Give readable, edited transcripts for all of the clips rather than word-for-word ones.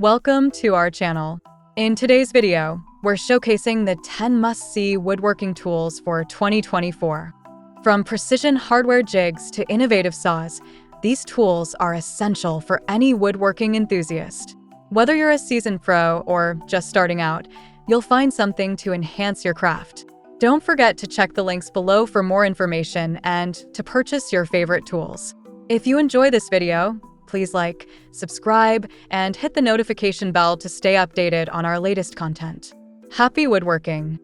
Welcome to our channel. In today's video, we're showcasing the 10 must-see woodworking tools for 2024. From precision hardware jigs to innovative saws, these tools are essential for any woodworking enthusiast. Whether you're a seasoned pro or just starting out, you'll find something to enhance your craft. Don't forget to check the links below for more information and to purchase your favorite tools. If you enjoy this video, please like, subscribe, and hit the notification bell to stay updated on our latest content. Happy woodworking!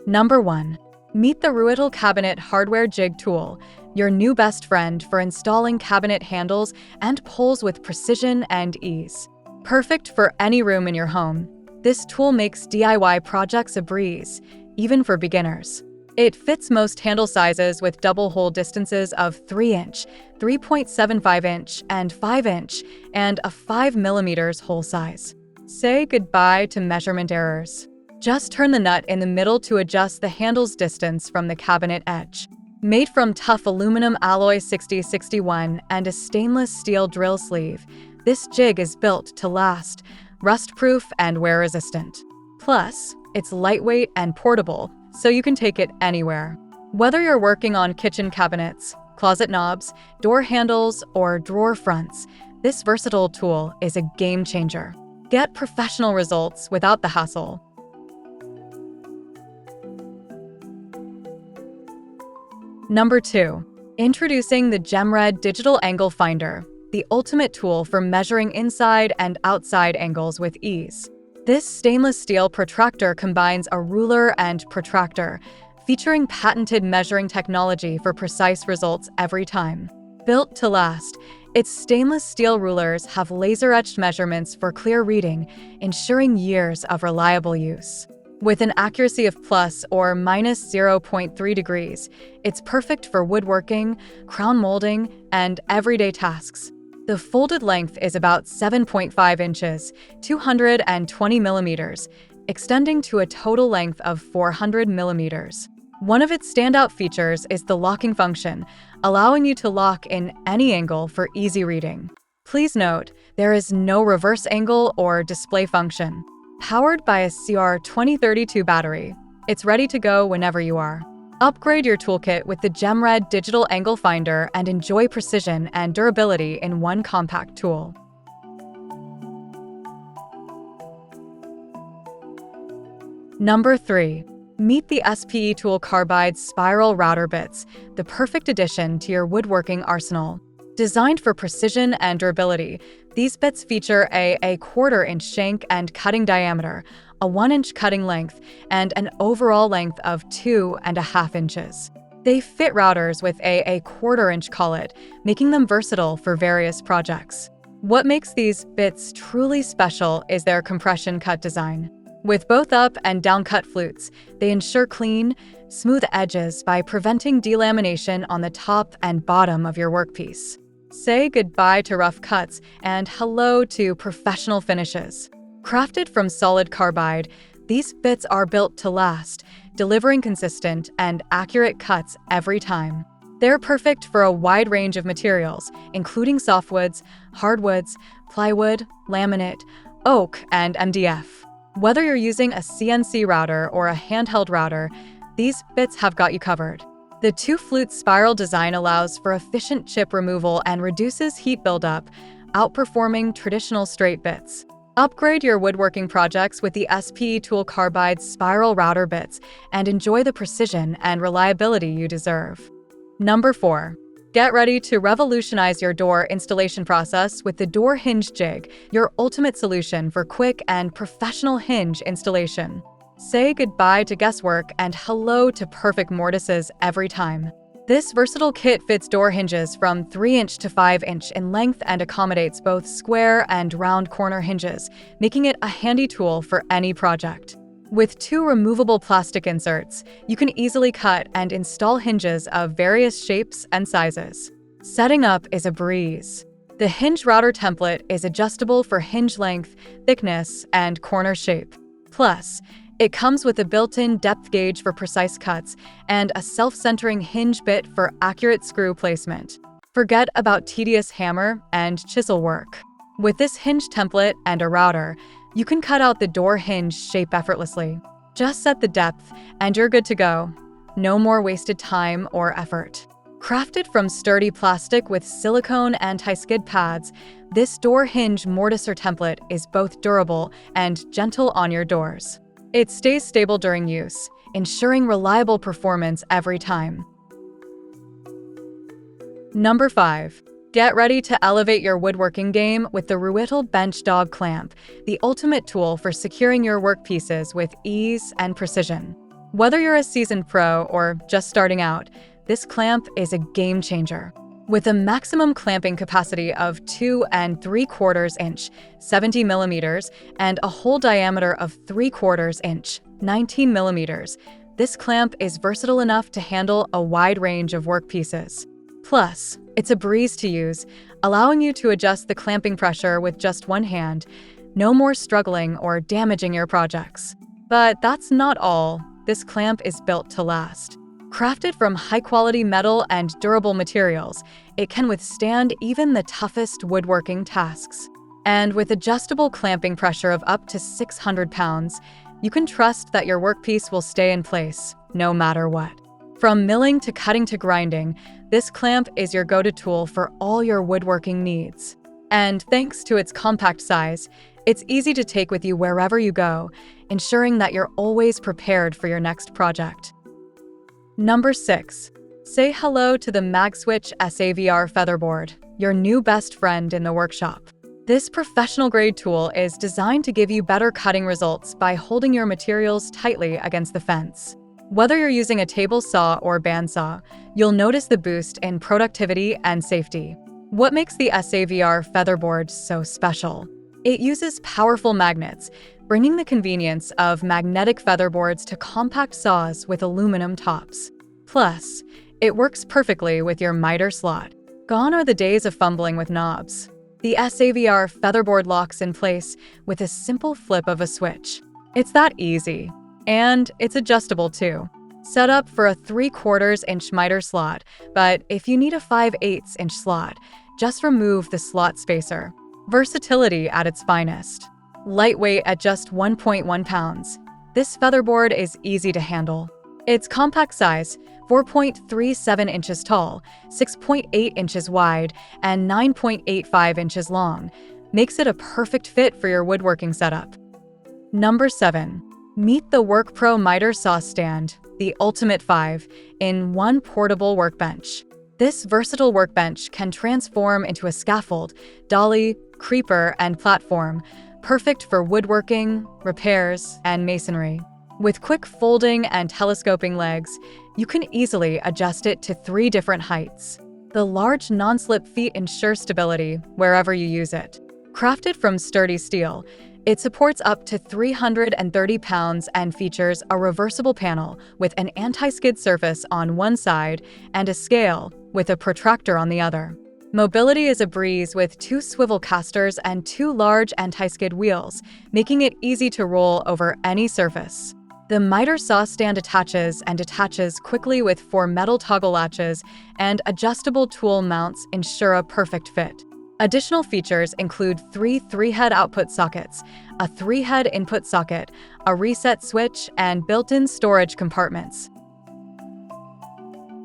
Number 1. Meet the Ruetel Cabinet Hardware Jig Tool, your new best friend for installing cabinet handles and pulls with precision and ease. Perfect for any room in your home, this tool makes DIY projects a breeze, even for beginners. It fits most handle sizes with double hole distances of 3-inch, 3.75-inch, and 5-inch, and a 5mm hole size. Say goodbye to measurement errors. Just turn the nut in the middle to adjust the handle's distance from the cabinet edge. Made from tough aluminum alloy 6061 and a stainless steel drill sleeve, this jig is built to last, rust-proof and wear-resistant. Plus, it's lightweight and portable, so you can take it anywhere. Whether you're working on kitchen cabinets, closet knobs, door handles, or drawer fronts, this versatile tool is a game changer. Get professional results without the hassle. Number 2. Introducing the GemRed Digital Angle Finder, the ultimate tool for measuring inside and outside angles with ease. This stainless steel protractor combines a ruler and protractor, featuring patented measuring technology for precise results every time. Built to last, its stainless steel rulers have laser-etched measurements for clear reading, ensuring years of reliable use. With an accuracy of plus or minus 0.3 degrees, it's perfect for woodworking, crown molding, and everyday tasks. The folded length is about 7.5 inches, 220 millimeters, extending to a total length of 400 millimeters. One of its standout features is the locking function, allowing you to lock in any angle for easy reading. Please note, there is no reverse angle or display function. Powered by a CR2032 battery, it's ready to go whenever you are. Upgrade your toolkit with the GemRed Digital Angle Finder and enjoy precision and durability in one compact tool. Number 3. Meet the SPE Tool Carbide Spiral Router Bits, the perfect addition to your woodworking arsenal. Designed for precision and durability, these bits feature a 1/4-inch shank and cutting diameter, a 1-inch cutting length, and an overall length of 2.5 inches. They fit routers with a 1/4-inch collet, making them versatile for various projects. What makes these bits truly special is their compression cut design. With both up and down cut flutes, they ensure clean, smooth edges by preventing delamination on the top and bottom of your workpiece. Say goodbye to rough cuts and hello to professional finishes. Crafted from solid carbide, these bits are built to last, delivering consistent and accurate cuts every time. They're perfect for a wide range of materials, including softwoods, hardwoods, plywood, laminate, oak, and MDF. Whether you're using a CNC router or a handheld router, these bits have got you covered. The 2-flute spiral design allows for efficient chip removal and reduces heat buildup, outperforming traditional straight bits. Upgrade your woodworking projects with the SPE Tool Carbide Spiral Router Bits and enjoy the precision and reliability you deserve. Number 4. Get ready to revolutionize your door installation process with the Door Hinge Jig, your ultimate solution for quick and professional hinge installation. Say goodbye to guesswork and hello to perfect mortises every time. This versatile kit fits door hinges from 3-inch to 5-inch in length and accommodates both square and round corner hinges, making it a handy tool for any project. With 2 removable plastic inserts, you can easily cut and install hinges of various shapes and sizes. Setting up is a breeze. The hinge router template is adjustable for hinge length, thickness, and corner shape. Plus, it comes with a built-in depth gauge for precise cuts and a self-centering hinge bit for accurate screw placement. Forget about tedious hammer and chisel work. With this hinge template and a router, you can cut out the door hinge shape effortlessly. Just set the depth, and you're good to go. No more wasted time or effort. Crafted from sturdy plastic with silicone anti-skid pads, this door hinge mortiser template is both durable and gentle on your doors. It stays stable during use, ensuring reliable performance every time. Number 5. Get ready to elevate your woodworking game with the Ruittle Bench Dog Clamp, the ultimate tool for securing your workpieces with ease and precision. Whether you're a seasoned pro or just starting out, this clamp is a game changer. With a maximum clamping capacity of 2 3/4 inch, 70 millimeters, and a hole diameter of 3/4 inch, 19 millimeters, this clamp is versatile enough to handle a wide range of workpieces. Plus, it's a breeze to use, allowing you to adjust the clamping pressure with just one hand. No more struggling or damaging your projects. But that's not all. This clamp is built to last. Crafted from high-quality metal and durable materials, it can withstand even the toughest woodworking tasks. And with adjustable clamping pressure of up to 600 pounds, you can trust that your workpiece will stay in place, no matter what. From milling to cutting to grinding, this clamp is your go-to tool for all your woodworking needs. And thanks to its compact size, it's easy to take with you wherever you go, ensuring that you're always prepared for your next project. Number 6. Say hello to the MagSwitch SAVR featherboard, your new best friend in the workshop. This professional-grade tool is designed to give you better cutting results by holding your materials tightly against the fence. Whether you're using a table saw or bandsaw, you'll notice the boost in productivity and safety. What makes the SAVR featherboard so special? It uses powerful magnets, bringing the convenience of magnetic featherboards to compact saws with aluminum tops. Plus, it works perfectly with your miter slot. Gone are the days of fumbling with knobs. The SAVR featherboard locks in place with a simple flip of a switch. It's that easy. And it's adjustable too. Set up for a 3/4 inch miter slot, but if you need a 5/8 inch slot, just remove the slot spacer. Versatility at its finest. Lightweight at just 1.1 pounds. This featherboard is easy to handle. Its compact size, 4.37 inches tall, 6.8 inches wide, and 9.85 inches long, makes it a perfect fit for your woodworking setup. Number 7. Meet the WorkPro Miter Saw Stand, the ultimate 5-in-1 portable workbench. This versatile workbench can transform into a scaffold, dolly, creeper, and platform, perfect for woodworking, repairs, and masonry. With quick folding and telescoping legs, you can easily adjust it to 3 different heights. The large non-slip feet ensure stability wherever you use it. Crafted from sturdy steel, it supports up to 330 pounds and features a reversible panel with an anti-skid surface on one side and a scale with a protractor on the other. Mobility is a breeze with 2 swivel casters and 2 large anti-skid wheels, making it easy to roll over any surface. The miter saw stand attaches and detaches quickly with 4 metal toggle latches, and adjustable tool mounts ensure a perfect fit. Additional features include 3 3-head output sockets, a 3-head input socket, a reset switch, and built-in storage compartments.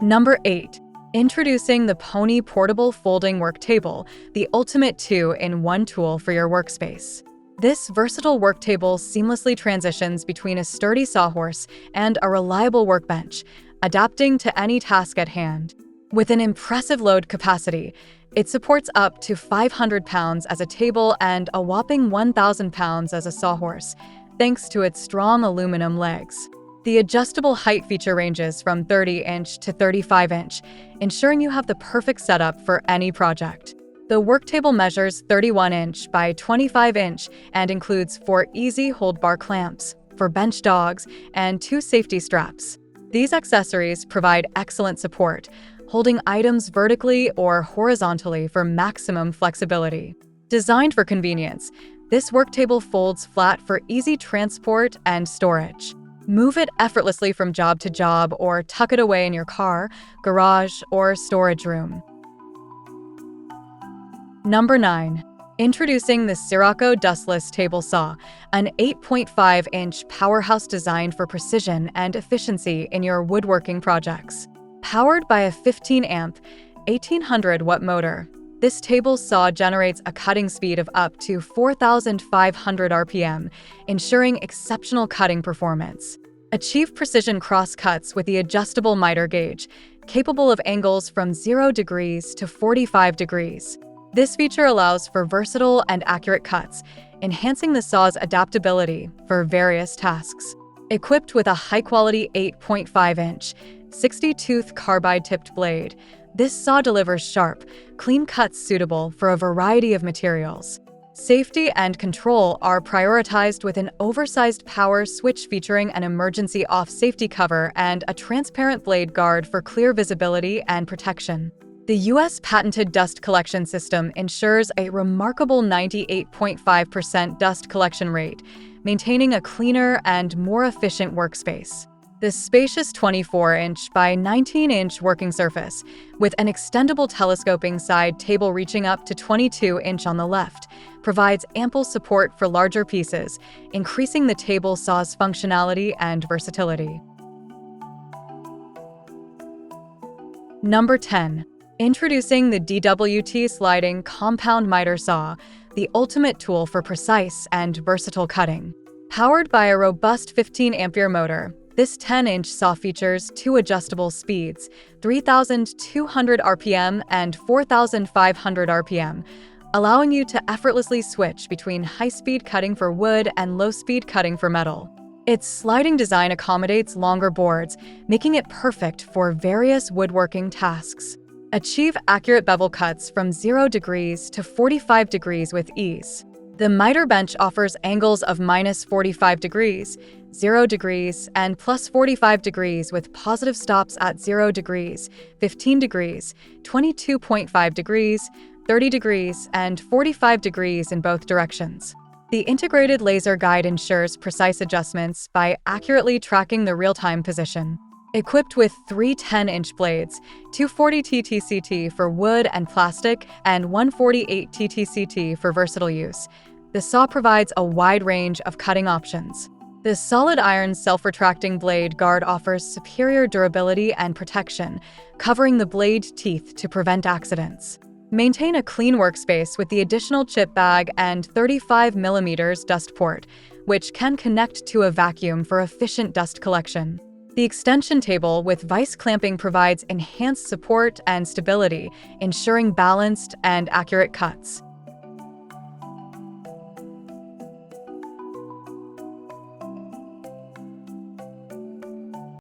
Number 8. Introducing the Pony Portable Folding Work Table, the ultimate 2-in-1 tool for your workspace. This versatile work table seamlessly transitions between a sturdy sawhorse and a reliable workbench, adapting to any task at hand. With an impressive load capacity, it supports up to 500 pounds as a table and a whopping 1,000 pounds as a sawhorse, thanks to its strong aluminum legs. The adjustable height feature ranges from 30-inch to 35-inch, ensuring you have the perfect setup for any project. The work table measures 31-inch by 25-inch and includes 4 easy hold bar clamps for bench dogs and 2 safety straps. These accessories provide excellent support, holding items vertically or horizontally for maximum flexibility. Designed for convenience, this work table folds flat for easy transport and storage. Move it effortlessly from job to job or tuck it away in your car, garage, or storage room. Number 9. Introducing the Sirocco Dustless table saw, an 8.5-inch powerhouse designed for precision and efficiency in your woodworking projects. Powered by a 15-amp, 1800-watt motor, this table saw generates a cutting speed of up to 4,500 RPM, ensuring exceptional cutting performance. Achieve precision cross-cuts with the adjustable miter gauge, capable of angles from 0 degrees to 45 degrees. This feature allows for versatile and accurate cuts, enhancing the saw's adaptability for various tasks. Equipped with a high-quality 8.5-inch, 60-tooth carbide-tipped blade, this saw delivers sharp, clean cuts suitable for a variety of materials. Safety and control are prioritized with an oversized power switch featuring an emergency off safety cover and a transparent blade guard for clear visibility and protection. The U.S. patented dust collection system ensures a remarkable 98.5% dust collection rate, maintaining a cleaner and more efficient workspace. This spacious 24-inch by 19-inch working surface, with an extendable telescoping side table reaching up to 22-inch on the left, provides ample support for larger pieces, increasing the table saw's functionality and versatility. Number 10. Introducing the DWT Sliding Compound Miter Saw, the ultimate tool for precise and versatile cutting. Powered by a robust 15-ampere motor, this 10-inch saw features two adjustable speeds, 3,200 RPM and 4,500 RPM, allowing you to effortlessly switch between high-speed cutting for wood and low-speed cutting for metal. Its sliding design accommodates longer boards, making it perfect for various woodworking tasks. Achieve accurate bevel cuts from 0 degrees to 45 degrees with ease. The miter bench offers angles of -45 degrees, 0 degrees, and +45 degrees with positive stops at 0 degrees, 15 degrees, 22.5 degrees, 30 degrees, and 45 degrees in both directions. The integrated laser guide ensures precise adjustments by accurately tracking the real-time position. Equipped with three 10-inch blades, 240 TTCT for wood and plastic, and 148 TTCT for versatile use, the saw provides a wide range of cutting options. The solid iron self-retracting blade guard offers superior durability and protection, covering the blade teeth to prevent accidents. Maintain a clean workspace with the additional chip bag and 35mm dust port, which can connect to a vacuum for efficient dust collection. The extension table with vise clamping provides enhanced support and stability, ensuring balanced and accurate cuts.